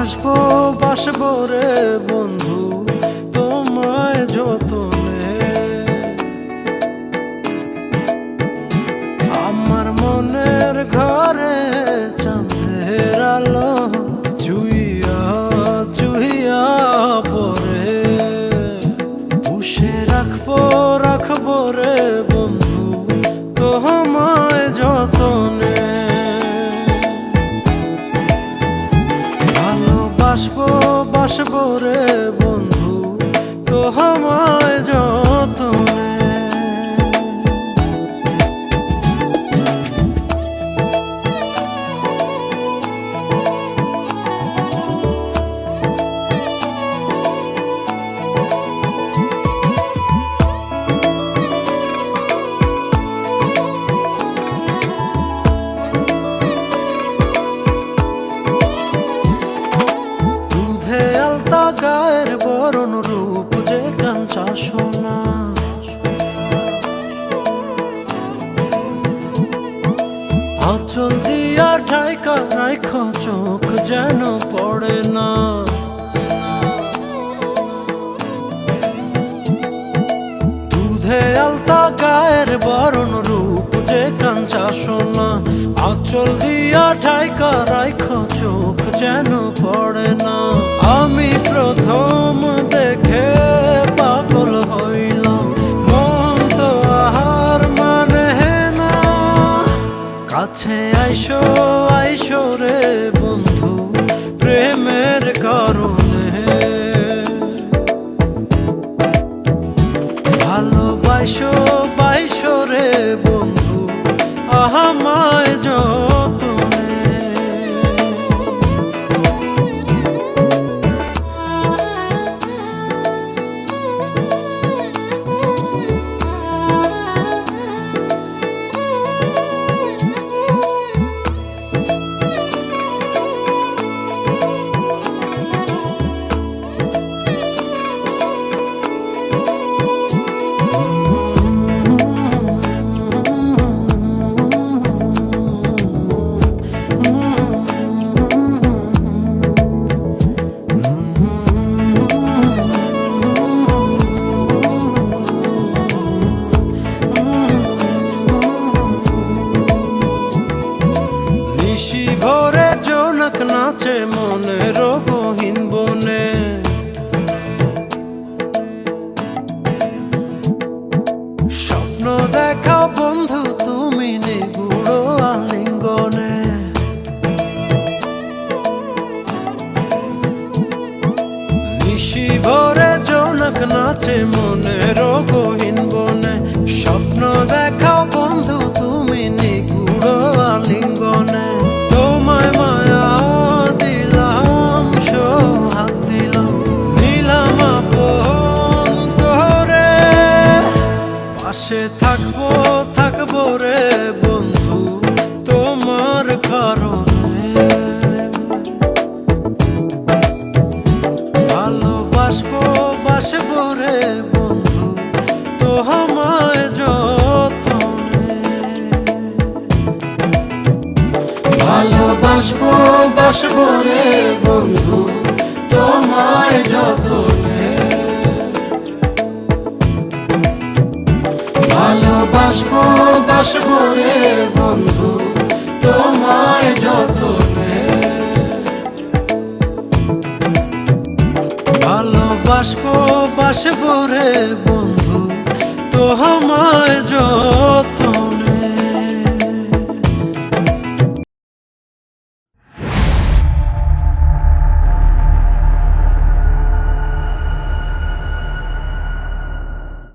বাসবো বাসবো রে বন্ধু তোমায় যতনে। আমার মনের ঘরে চাঁদের আলো চুইয়া চুইয়া পরে পুষে রাখবো রাখবো রে বন্ধু তোমায় যতনে। ভালোবাসবো বাসবো রে বন্ধু তোমায় যতনে। গায়ের বরণ রূপ যে কাঞ্চা সোনা, আঁচল দিয়া ঢাইকা রাইখ চোখ যেন পড়ে না। দুধে আলতা গায়ের বরণ রূপ যে কাঞ্চা সোনা, আঁচল দিয়া ঢাইকা রাইখ চোখ যেন পড়ে না। আমি প্রথম দেখে পাগল হইলাম, মন তো আহার মানে না। কাছে আইসো আইসো রে বন্ধু প্রেমের কারণে। ভালোবাসো বাইসো রে বন্ধু আমায় যতনে। ভোরে জোনাক নাচে মনের গহীন বনে, স্বপ্ন দেখাও বন্ধু তুমি নিগুড় আলিঙ্গনে। নিশি ভোরে জোনাক নাচে মনের গহীন বনে, স্বপ্ন দেখাও বন্ধু তুমি নিগুড় আলিঙ্গনে। তোমায় মায়া দিলাম সোহাগ দিলাম নিলাম আপন করে, পাশে থাকবো থাকবো রে বন্ধু তোমার কারণে। ভালোবাসবো বাসবো রে বন্ধু তোমায় যতনে। ভালোবাসবো বাসবো রে বন্ধু তোমায় যতনে। ভালোবাসবো বাসবো রে বন্ধু তোমায় যতনে। ভালোবাসবো বাসবো রে বন্ধু তোমায়